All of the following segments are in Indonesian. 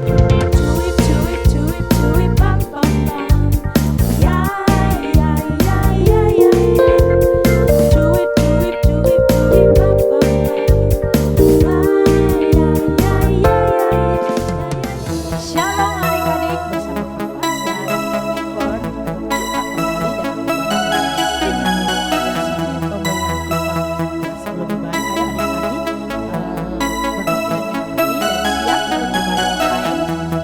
Cuip cuip cuip cuip pam pam pam. Ya ya ya ya ya ya. Cuip cuip cuip cuip pam pam pam. Ya ya ya ya ya. Shalom adik-adik, bersama Kak Fasya dan Kak Ivon. Jumpa kembali dalam pembahasan kita di channel Resmi Pembelajaran Privat. Sebelum dibahas, ayo adik-adik bergantian yang berdiri dan siap untuk memulai.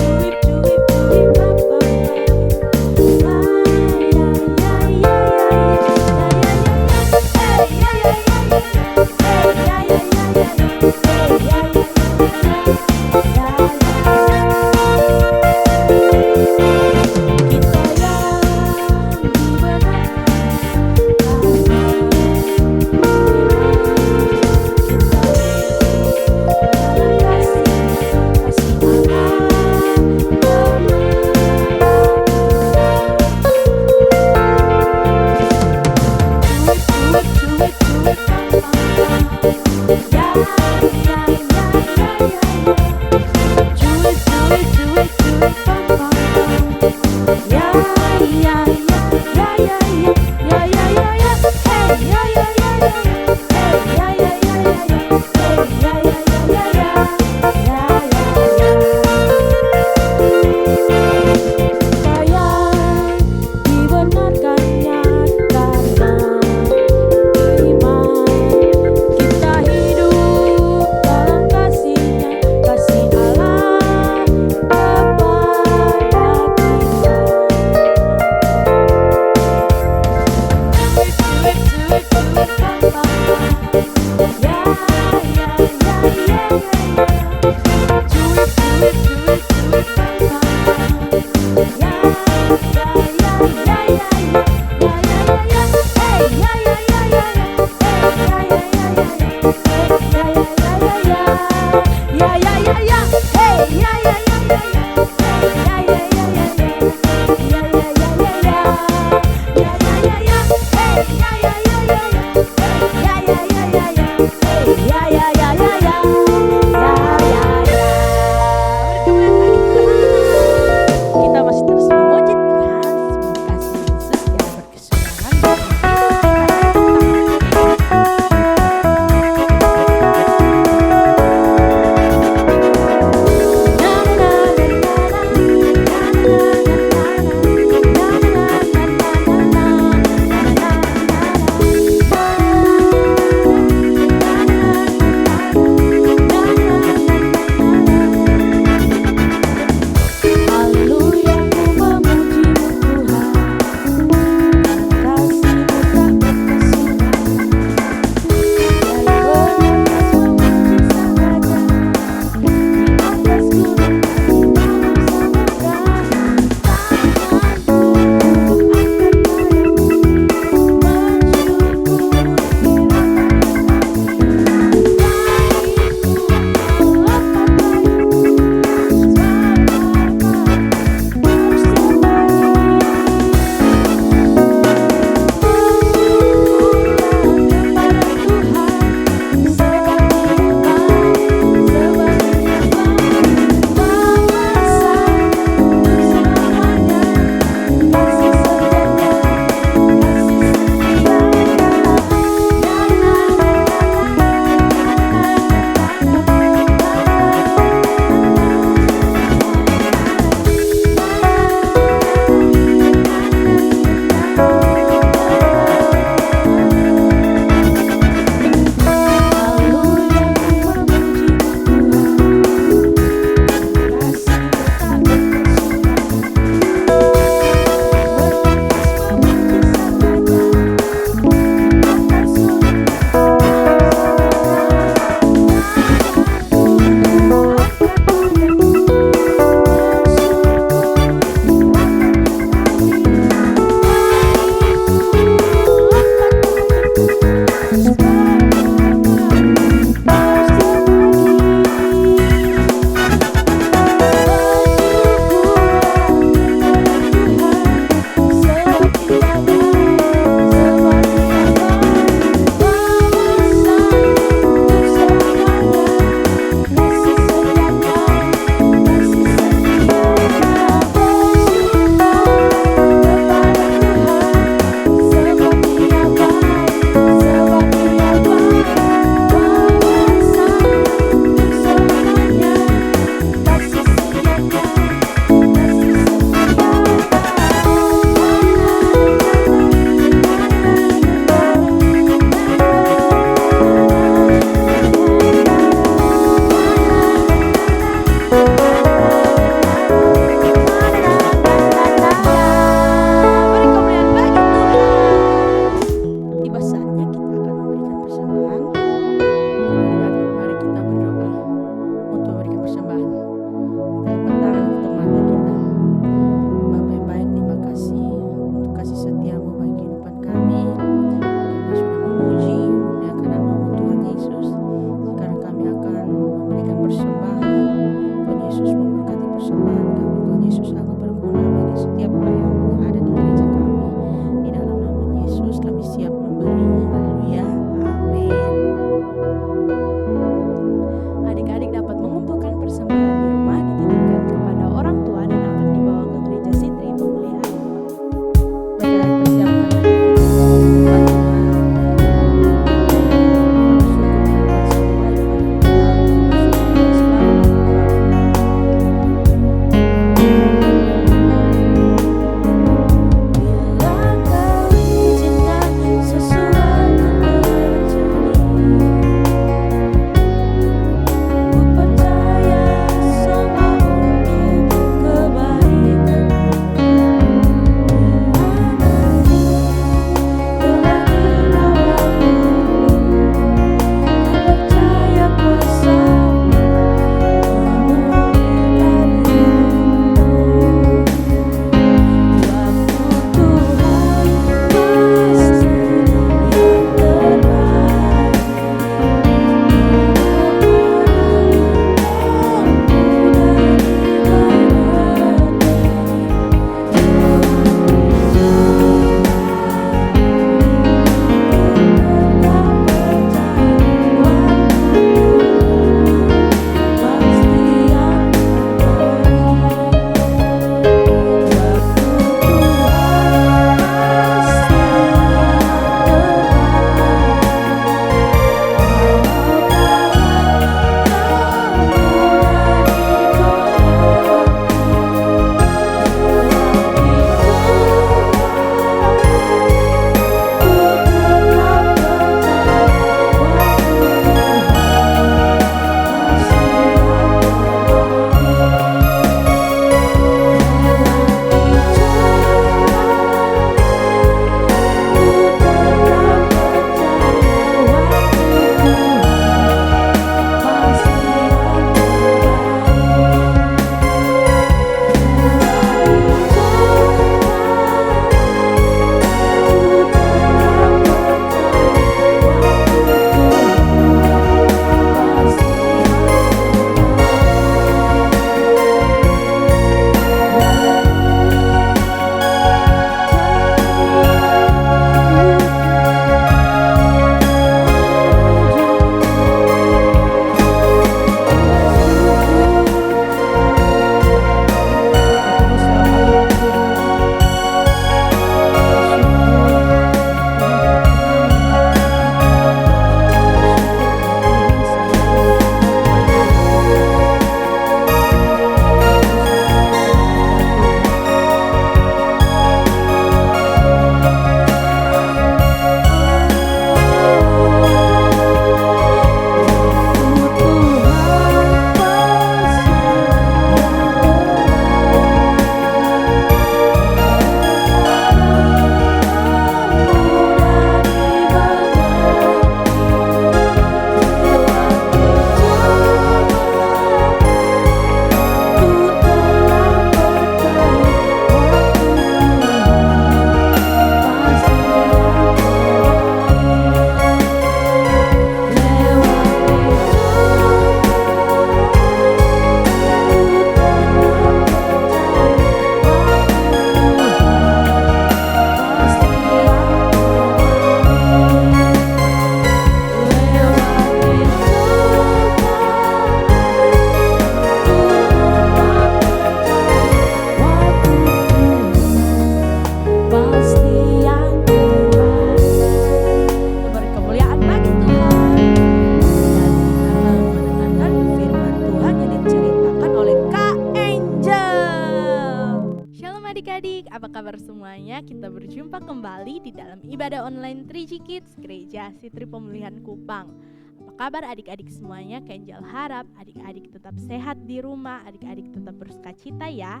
adik-adik, apa kabar semuanya? Kita berjumpa kembali di dalam ibadah online 3G Kids Gereja Sitri Pemulihan Kupang. Apa kabar adik-adik semuanya? Kenjal harap adik-adik tetap sehat di rumah, adik-adik tetap bersukacita ya.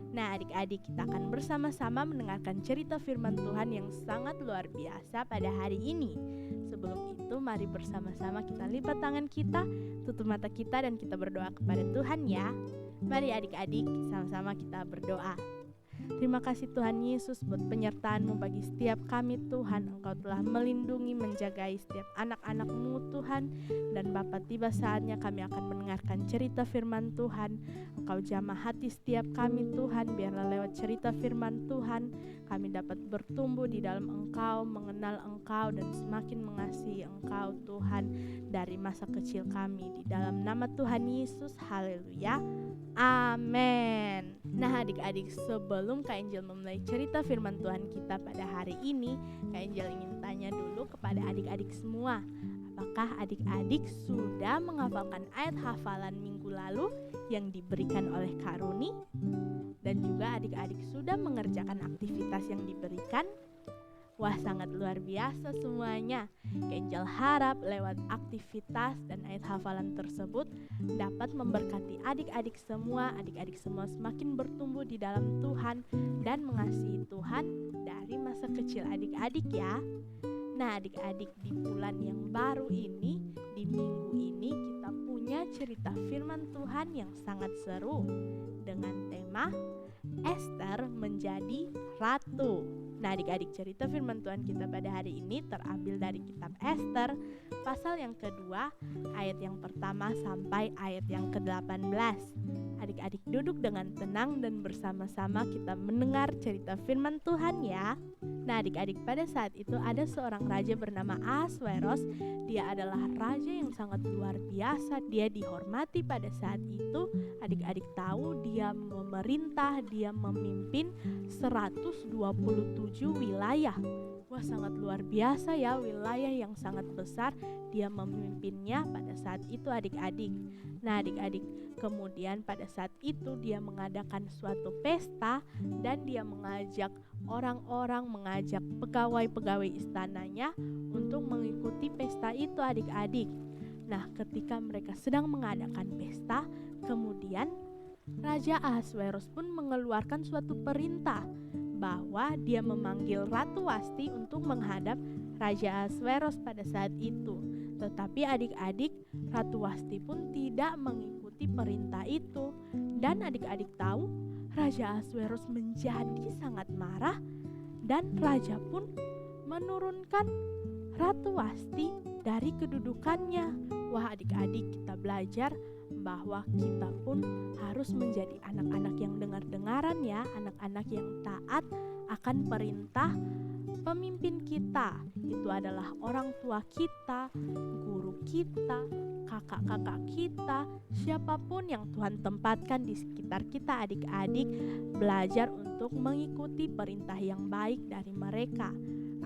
Nah adik-adik, kita akan bersama-sama mendengarkan cerita firman Tuhan yang sangat luar biasa pada hari ini. Sebelum itu mari bersama-sama kita lipat tangan kita, tutup mata kita dan kita berdoa kepada Tuhan ya. Mari adik-adik sama-sama kita berdoa. Terima kasih Tuhan Yesus buat penyertaan-Mu bagi setiap kami Tuhan. Engkau telah melindungi, menjagai setiap anak-anak-Mu Tuhan. Dan Bapa, tiba saatnya kami akan mendengarkan cerita firman Tuhan. Engkau jamah hati setiap kami Tuhan. Biarlah lewat cerita firman Tuhan kami dapat bertumbuh di dalam Engkau, mengenal Engkau dan semakin mengasihi Engkau Tuhan dari masa kecil kami. Di dalam nama Tuhan Yesus, haleluya. Amin. Nah adik-adik, sebelum Kak Angel memulai cerita firman Tuhan kita pada hari ini, Kak Angel ingin tanya dulu kepada adik-adik semua. Apakah adik-adik sudah menghafalkan ayat hafalan minggu lalu yang diberikan oleh Kak Runi? Dan juga adik-adik sudah mengerjakan aktivitas yang diberikan? Wah, sangat luar biasa semuanya. Angel harap lewat aktivitas dan ayat hafalan tersebut dapat memberkati adik-adik semua semakin bertumbuh di dalam Tuhan dan mengasihi Tuhan dari masa kecil adik-adik ya. Nah adik-adik, di bulan yang baru ini, di minggu ini kita punya cerita firman Tuhan yang sangat seru dengan tema Ester menjadi ratu. Nah adik-adik, cerita firman Tuhan kita pada hari ini terambil dari kitab Ester pasal yang kedua ayat yang pertama sampai ayat yang ke-18. Adik-adik duduk dengan tenang dan bersama-sama kita mendengar cerita firman Tuhan ya. Nah adik-adik, pada saat itu ada seorang raja bernama Ahasweros. Dia adalah raja yang sangat luar biasa. Dia dihormati pada saat itu. Adik-adik tahu dia memerintah, dia memimpin 127 wilayah. Wah, sangat luar biasa ya, wilayah yang sangat besar dia memimpinnya pada saat itu adik-adik. Nah adik-adik, kemudian pada saat itu dia mengadakan suatu pesta dan dia mengajak orang-orang, mengajak pegawai-pegawai istananya untuk mengikuti pesta itu adik-adik. Nah ketika mereka sedang mengadakan pesta, kemudian Raja Ahasweros pun mengeluarkan suatu perintah bahwa dia memanggil Ratu Wasti untuk menghadap Raja Ahasweros pada saat itu. Tetapi adik-adik, Ratu Wasti pun tidak mengikuti perintah itu. Dan adik-adik tahu, Raja Ahasweros menjadi sangat marah dan raja pun menurunkan Ratu Wasti dari kedudukannya. Wah adik-adik, kita belajar bahwa kita pun harus menjadi anak-anak yang dengar-dengaran ya, anak-anak yang taat akan perintah pemimpin kita. Itu adalah orang tua kita, guru kita, kakak-kakak kita, siapapun yang Tuhan tempatkan di sekitar kita adik-adik, belajar untuk mengikuti perintah yang baik dari mereka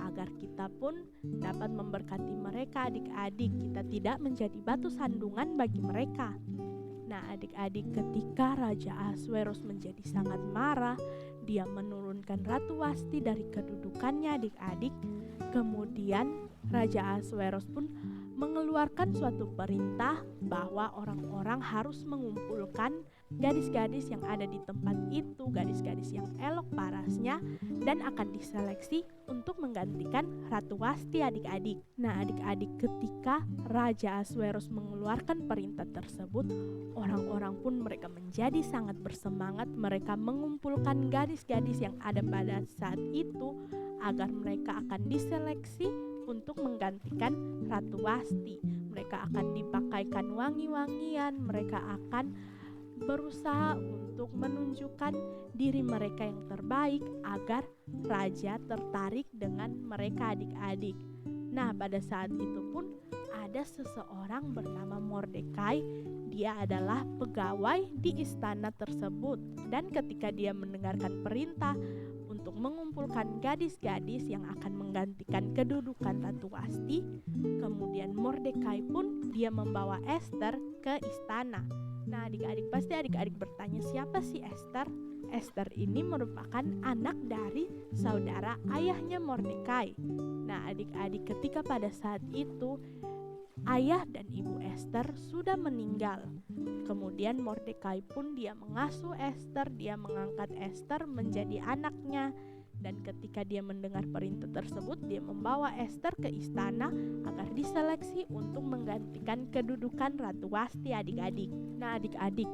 agar kita pun dapat memberkati mereka adik-adik. Kita tidak menjadi batu sandungan bagi mereka. Nah adik-adik, ketika Raja Ahasweros menjadi sangat marah, dia menurunkan Ratu Wasti dari kedudukannya adik-adik. Kemudian Raja Ahasweros pun mengeluarkan suatu perintah bahwa orang-orang harus mengumpulkan gadis-gadis yang ada di tempat itu, gadis-gadis yang elok parasnya, dan akan diseleksi untuk menggantikan Ratu Wasti adik-adik. Nah adik-adik, ketika Raja Ahasweros mengeluarkan perintah tersebut, orang-orang pun mereka menjadi sangat bersemangat. Mereka mengumpulkan gadis-gadis yang ada pada saat itu agar mereka akan diseleksi untuk menggantikan Ratu Wasti. Mereka akan dipakaikan wangi-wangian, mereka akan berusaha untuk menunjukkan diri mereka yang terbaik agar raja tertarik dengan mereka adik-adik. Nah pada saat itu pun ada seseorang bernama Mordekai. Dia adalah pegawai di istana tersebut, dan ketika dia mendengarkan perintah untuk mengumpulkan gadis-gadis yang akan menggantikan kedudukan Ratu Wasti, kemudian Mordekai pun dia membawa Ester ke istana. Nah adik-adik, pasti adik-adik bertanya, siapa sih Ester? Esther ini merupakan anak dari saudara ayahnya Mordekai. Nah, adik-adik, ketika pada saat itu ayah dan ibu Esther sudah meninggal. Kemudian Mordekai pun dia mengasuh Esther, dia mengangkat Esther menjadi anaknya. Dan ketika dia mendengar perintah tersebut, dia membawa Esther ke istana agar diseleksi untuk menggantikan kedudukan Ratu Wasti, adik-adik. Nah, adik-adik,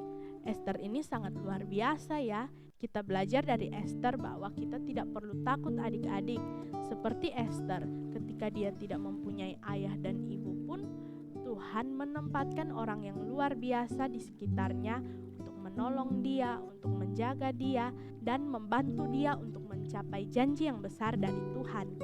Esther ini sangat luar biasa ya. Kita belajar dari Esther bahwa kita tidak perlu takut, adik-adik. Seperti Esther, ketika dia tidak mempunyai ayah dan ibu pun, Tuhan menempatkan orang yang luar biasa di sekitarnya untuk menolong dia, untuk menjaga dia, dan membantu dia untuk mencapai janji yang besar dari Tuhan.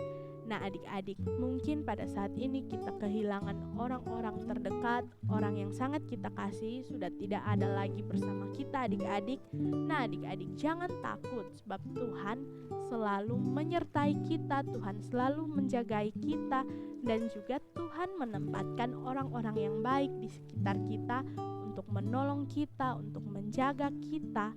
Nah, adik-adik, mungkin pada saat ini kita kehilangan orang-orang terdekat, orang yang sangat kita kasih sudah tidak ada lagi bersama kita, adik-adik. Nah, adik-adik, jangan takut sebab Tuhan selalu menyertai kita, Tuhan selalu menjagai kita, dan juga Tuhan menempatkan orang-orang yang baik di sekitar kita untuk menolong kita, untuk menjaga kita,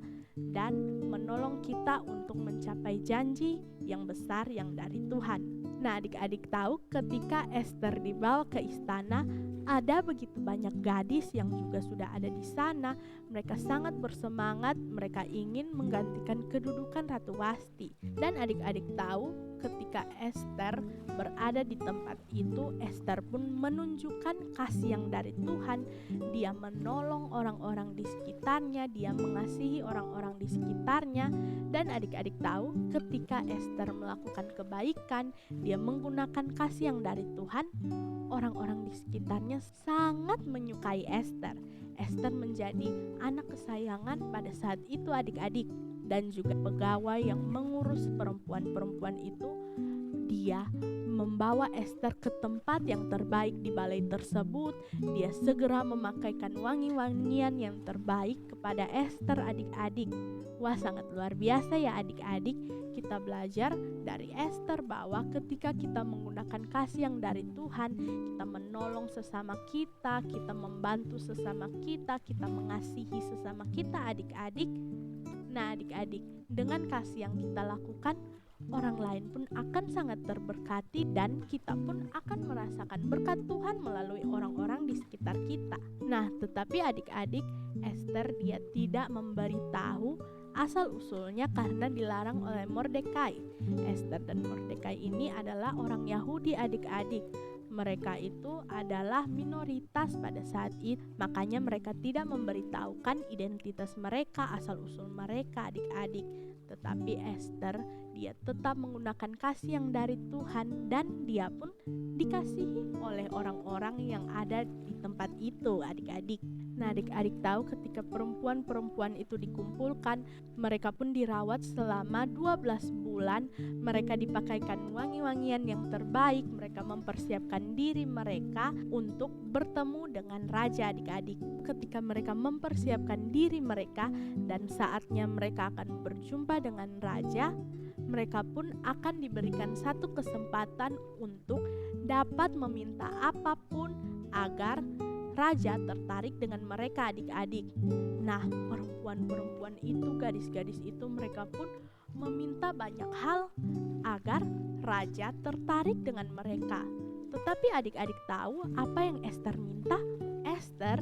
dan menolong kita untuk mencapai janji yang besar yang dari Tuhan. Nah, adik-adik tahu ketika Esther dibawa ke istana, ada begitu banyak gadis yang juga sudah ada di sana. Mereka sangat bersemangat, mereka ingin menggantikan kedudukan Ratu Wasti. Dan adik-adik tahu ketika Esther berada di tempat itu, Esther pun menunjukkan kasih yang dari Tuhan. Dia menolong orang-orang di sekitarnya, dia mengasihi orang-orang di sekitarnya. Dan adik-adik tahu ketika Esther melakukan kebaikan, dia menggunakan kasih yang dari Tuhan, orang-orang di sekitarnya sangat menyukai Esther. Esther menjadi anak kesayangan pada saat itu, adik-adik. Dan juga pegawai yang mengurus perempuan-perempuan itu, dia membawa Esther ke tempat yang terbaik di balai tersebut. Dia segera memakaikan wangi-wangian yang terbaik kepada Esther, adik-adik. Wah, sangat luar biasa ya adik-adik. Kita belajar dari Esther bahwa ketika kita menggunakan kasih yang dari Tuhan, kita menolong sesama kita, kita membantu sesama kita mengasihi sesama kita, adik-adik. Nah, adik-adik, dengan kasih yang kita lakukan, orang lain pun akan sangat terberkati dan kita pun akan merasakan berkat Tuhan melalui orang-orang di sekitar kita. Nah, tetapi adik-adik, Esther dia tidak memberitahu asal-usulnya karena dilarang oleh Mordekai. Esther dan Mordekai ini adalah orang Yahudi, adik-adik. Mereka itu adalah minoritas pada saat itu, makanya mereka tidak memberitahukan identitas mereka, asal-usul mereka, adik-adik. Tetapi Esther, dia tetap menggunakan kasih yang dari Tuhan dan dia pun dikasihi oleh orang-orang yang ada di tempat itu, adik-adik. Nah, adik-adik tahu ketika perempuan-perempuan itu dikumpulkan, mereka pun dirawat selama 12 bulan. Mereka dipakaikan wangi-wangian yang terbaik, mereka mempersiapkan diri mereka untuk bertemu dengan raja, adik-adik. Ketika mereka mempersiapkan diri mereka dan saatnya mereka akan berjumpa dengan raja, mereka pun akan diberikan satu kesempatan untuk dapat meminta apapun agar raja tertarik dengan mereka, adik-adik. Nah, perempuan-perempuan itu, gadis-gadis itu, mereka pun meminta banyak hal agar raja tertarik dengan mereka. Tetapi adik-adik tahu apa yang Esther minta? Esther,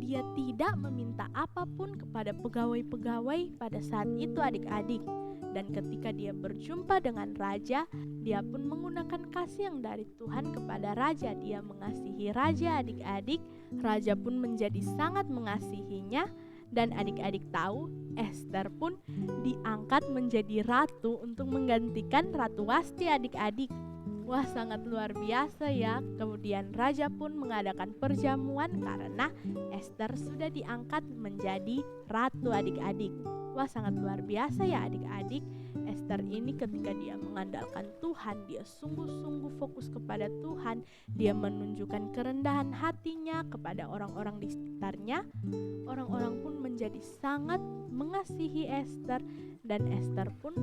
dia tidak meminta apapun kepada pegawai-pegawai pada saat itu, adik-adik. Dan ketika dia berjumpa dengan raja, dia pun menggunakan kasih yang dari Tuhan kepada raja. Dia mengasihi raja, adik-adik. Raja pun menjadi sangat mengasihinya. Dan adik-adik tahu, Esther pun diangkat menjadi ratu untuk menggantikan Ratu Wasti, adik-adik. Wah, sangat luar biasa ya. Kemudian raja pun mengadakan perjamuan karena Esther sudah diangkat menjadi ratu, adik-adik. Wah, sangat luar biasa ya adik-adik. Esther ini ketika dia mengandalkan Tuhan, dia sungguh-sungguh fokus kepada Tuhan. Dia menunjukkan kerendahan hatinya kepada orang-orang di sekitarnya. Orang-orang pun menjadi sangat mengasihi Esther Dan Esther pun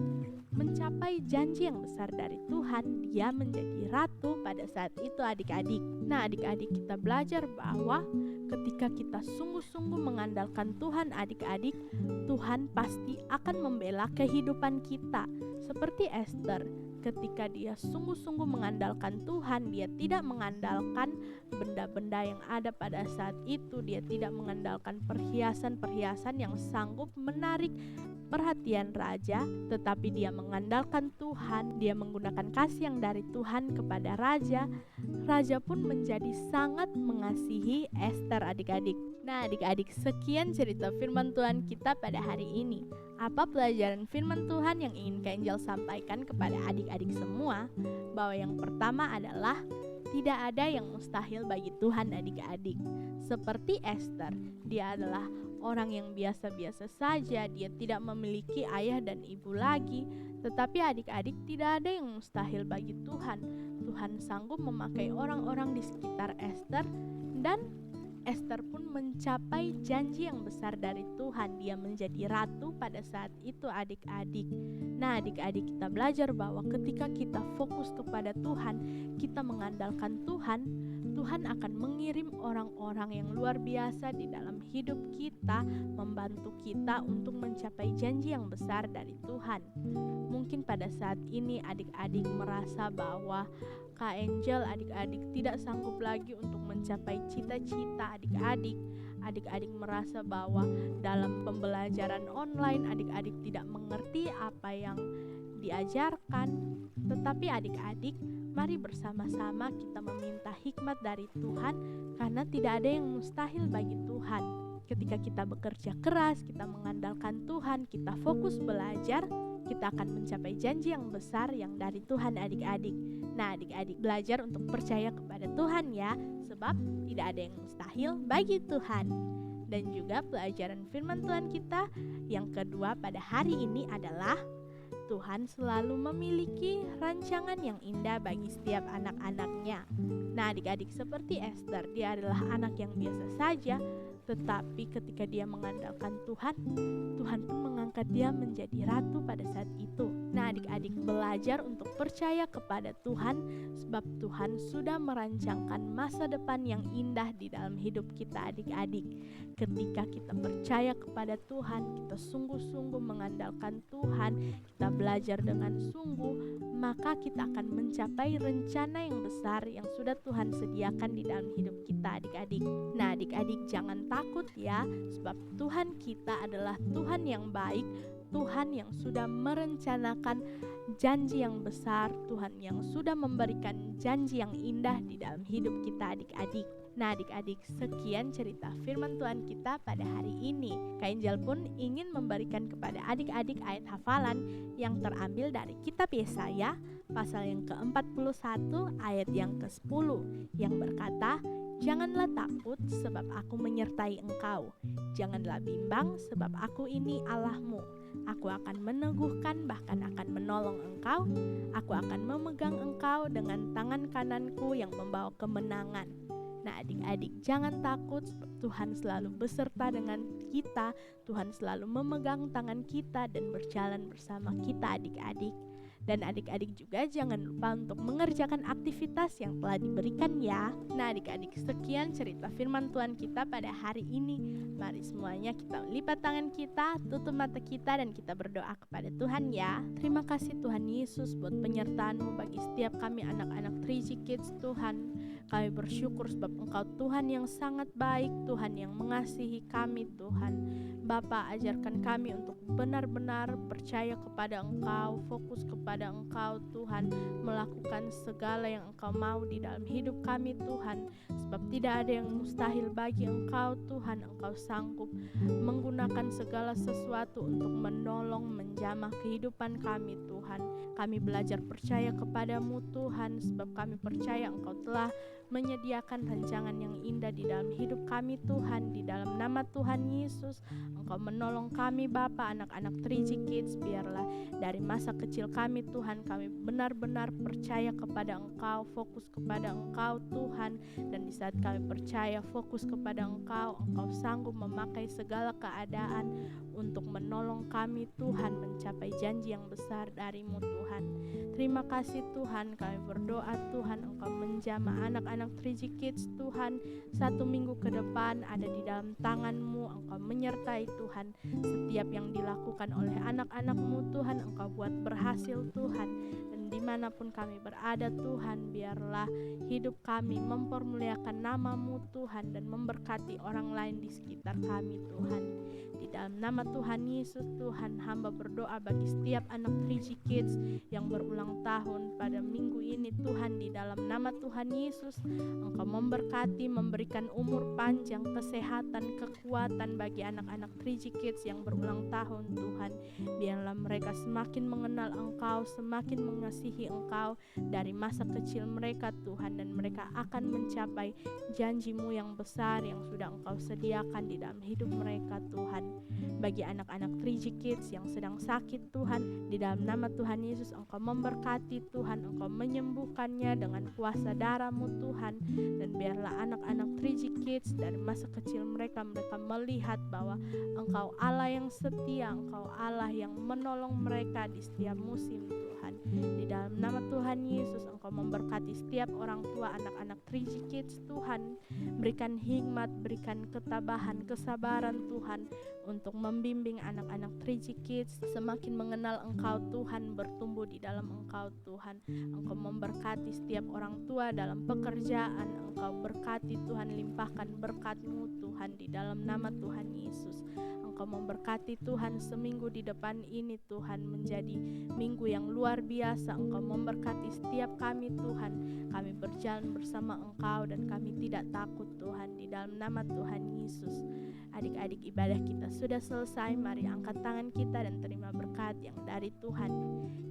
mencapai janji yang besar dari Tuhan. Dia menjadi ratu pada saat itu adik-adik. Nah adik-adik, kita belajar bahwa ketika kita sungguh-sungguh mengandalkan Tuhan adik-adik, Tuhan pasti akan membela kehidupan kita. Seperti Esther, ketika dia sungguh-sungguh mengandalkan Tuhan, dia tidak mengandalkan benda-benda yang ada pada saat itu. Dia tidak mengandalkan perhiasan-perhiasan yang sanggup menarik perhatian raja, tetapi dia mengandalkan Tuhan. Dia menggunakan kasih yang dari Tuhan kepada raja. Raja pun menjadi sangat mengasihi Esther adik-adik. Nah adik-adik, sekian cerita firman Tuhan kita pada hari ini. Apa pelajaran firman Tuhan yang ingin Kak Angel sampaikan kepada adik-adik semua? Bahwa yang pertama adalah tidak ada yang mustahil bagi Tuhan adik-adik. Seperti Esther, dia adalah orang yang biasa-biasa saja. Dia tidak memiliki ayah dan ibu lagi. Tetapi adik-adik, tidak ada yang mustahil bagi Tuhan. Tuhan sanggup memakai orang-orang di sekitar Esther, dan Esther pun mencapai janji yang besar dari Tuhan. Dia menjadi ratu pada saat itu adik-adik. Nah adik-adik, kita belajar bahwa ketika kita fokus kepada Tuhan, kita mengandalkan Tuhan, Tuhan akan mengirim orang-orang yang luar biasa di dalam hidup kita, membantu kita untuk mencapai janji yang besar dari Tuhan. Mungkin pada saat ini adik-adik merasa bahwa Kak Angel adik-adik tidak sanggup lagi untuk mencapai cita-cita adik-adik. Adik-adik merasa bahwa dalam pembelajaran online adik-adik tidak mengerti apa yang diajarkan. Tetapi adik-adik, mari bersama-sama kita meminta hikmat dari Tuhan, karena tidak ada yang mustahil bagi Tuhan. Ketika kita bekerja keras, kita mengandalkan Tuhan, kita fokus belajar, kita akan mencapai janji yang besar yang dari Tuhan adik-adik. Nah adik-adik, belajar untuk percaya kepada Tuhan ya, sebab tidak ada yang mustahil bagi Tuhan. Dan juga pelajaran firman Tuhan kita yang kedua pada hari ini adalah Tuhan selalu memiliki rancangan yang indah bagi setiap anak-anaknya. Nah adik-adik, seperti Esther, dia adalah anak yang biasa saja, tetapi ketika dia mengandalkan Tuhan, Tuhan pun mengangkat dia menjadi ratu pada saat itu. Nah adik-adik, belajar untuk percaya kepada Tuhan, sebab Tuhan sudah merancangkan masa depan yang indah di dalam hidup kita adik-adik. Ketika kita percaya kepada Tuhan, kita sungguh-sungguh mengandalkan Tuhan, kita belajar dengan sungguh, maka kita akan mencapai rencana yang besar yang sudah Tuhan sediakan di dalam hidup kita adik-adik. Nah adik-adik, jangan takut ya, sebab Tuhan kita adalah Tuhan yang baik, Tuhan yang sudah merencanakan janji yang besar, Tuhan yang sudah memberikan janji yang indah di dalam hidup kita adik-adik. Nah adik-adik, sekian cerita firman Tuhan kita pada hari ini. Kak Angel pun ingin memberikan kepada adik-adik ayat hafalan yang terambil dari kitab Yesaya pasal yang ke-41 ayat yang ke-10 yang berkata, "Janganlah takut sebab aku menyertai engkau. Janganlah bimbang sebab aku ini Allahmu. Aku akan meneguhkan, bahkan akan menolong engkau. Aku akan memegang engkau dengan tangan kananku yang membawa kemenangan." Nah adik-adik, jangan takut, Tuhan selalu beserta dengan kita. Tuhan selalu memegang tangan kita dan berjalan bersama kita adik-adik. Dan adik-adik juga jangan lupa untuk mengerjakan aktivitas yang telah diberikan ya. Nah adik-adik, sekian cerita firman Tuhan kita pada hari ini. Mari semuanya kita lipat tangan kita, tutup mata kita, dan kita berdoa kepada Tuhan ya. Terima kasih Tuhan Yesus buat penyertaan-Mu bagi setiap kami anak-anak 3G Kids Tuhan. Kami bersyukur sebab Engkau Tuhan yang sangat baik, Tuhan yang mengasihi kami Tuhan. Bapa, ajarkan kami untuk benar-benar percaya kepada Engkau, fokus kepada Engkau Tuhan, melakukan segala yang Engkau mau di dalam hidup kami Tuhan. Sebab tidak ada yang mustahil bagi Engkau Tuhan. Engkau sanggup menggunakan segala sesuatu untuk menolong, menjamah kehidupan kami Tuhan. Kami belajar percaya kepadamu Tuhan, sebab kami percaya Engkau telah menyediakan rancangan yang indah di dalam hidup kami Tuhan. Di dalam nama Tuhan Yesus, Engkau menolong kami Bapa, anak-anak 3G Kids. Biarlah dari masa kecil kami Tuhan, kami benar-benar percaya kepada Engkau, fokus kepada Engkau Tuhan. Dan di saat kami percaya, fokus kepada Engkau, Engkau sanggup memakai segala keadaan untuk menolong kami Tuhan mencapai janji yang besar dari-Mu Tuhan. Terima kasih Tuhan, kami berdoa Tuhan Engkau menjamah anak-anak 3G Kids Tuhan 1 minggu ke depan ada di dalam tangan-Mu. Engkau menyertai Tuhan setiap yang dilakukan oleh anak-anak-Mu Tuhan, Engkau buat berhasil Tuhan. Dan dimanapun kami berada Tuhan, biarlah hidup kami mempermuliakan nama-Mu Tuhan dan memberkati orang lain di sekitar kami Tuhan. Di dalam nama Tuhan Yesus Tuhan, hamba berdoa bagi setiap anak 3G Kids yang berulang tahun pada minggu ini Tuhan. Di dalam nama Tuhan Yesus, Engkau memberkati, memberikan umur panjang, kesehatan, kekuatan bagi anak-anak 3G Kids yang berulang tahun Tuhan. Biarlah mereka semakin mengenal Engkau, semakin mengasihi Engkau dari masa kecil mereka Tuhan, dan mereka akan mencapai janji-Mu yang besar yang sudah Engkau sediakan di dalam hidup mereka Tuhan. Bagi anak-anak 3G Kids yang sedang sakit Tuhan, di dalam nama Tuhan Yesus Engkau memberkati Tuhan, Engkau menyembuhkannya dengan kuasa darah-Mu Tuhan. Dan biarlah anak-anak 3G Kids dari masa kecil mereka melihat bahwa Engkau Allah yang setia, Engkau Allah yang menolong mereka di setiap musim Tuhan. Di dalam nama Tuhan Yesus Engkau memberkati setiap orang tua anak-anak 3G Kids Tuhan. Berikan hikmat, berikan ketabahan, kesabaran Tuhan untuk membimbing anak-anak 3G Kids semakin mengenal Engkau Tuhan, bertumbuh di dalam Engkau Tuhan. Engkau memberkati setiap orang tua dalam pekerjaan, Engkau berkati Tuhan, limpahkan berkat-Mu Tuhan di dalam nama Tuhan Yesus. Engkau memberkati Tuhan seminggu di depan ini Tuhan menjadi minggu yang luar biasa. Engkau memberkati setiap kami Tuhan, kami berjalan bersama Engkau dan kami tidak takut Tuhan di dalam nama Tuhan Yesus. Adik-adik, ibadah kita sudah selesai. Mari angkat tangan kita dan terima berkat yang dari Tuhan.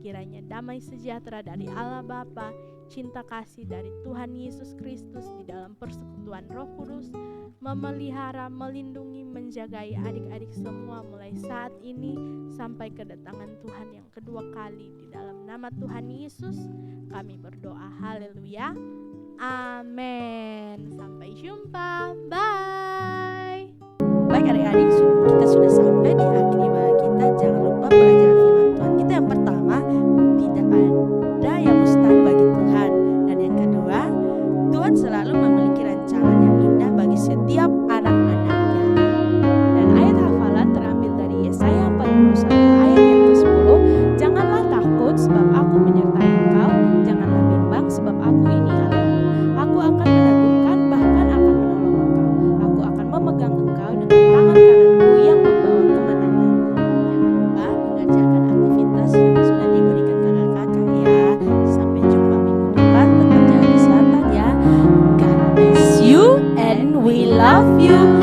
Kiranya damai sejahtera dari Allah Bapa, cinta kasih dari Tuhan Yesus Kristus di dalam persekutuan Roh Kudus memelihara, melindungi, menjagai adik-adik semua mulai saat ini sampai kedatangan Tuhan yang kedua kali. Di dalam nama Tuhan Yesus kami berdoa. Haleluya. Amin. Sampai jumpa. Bye. Baik adik-adik, kita sudah sampai di akhir ibadah kita. Jangan lupa pelajaran firman Tuhan kita yang pertama, tidak ada yang mustahil bagi Tuhan. Dan yang kedua, Tuhan selalu memiliki rancangan yang indah bagi setiap anak-anaknya. Dan ayat hafalan terambil dari Yesaya 41 ayat yang ke-10. Janganlah takut sebab aku menyertai engkau, janganlah bimbang sebab aku ini Allahmu. Aku akan meneguhkan, bahkan akan menolong engkau. Aku akan memegang engkau dengan tangan kananku yang membawa kemenangan. Jangan lupa mengerjakan aktivitas yang sudah diberikan kakak-kakak ya. Sampai jumpa minggu depan. Tetap jaga kesehatan ya. God bless you and we love you.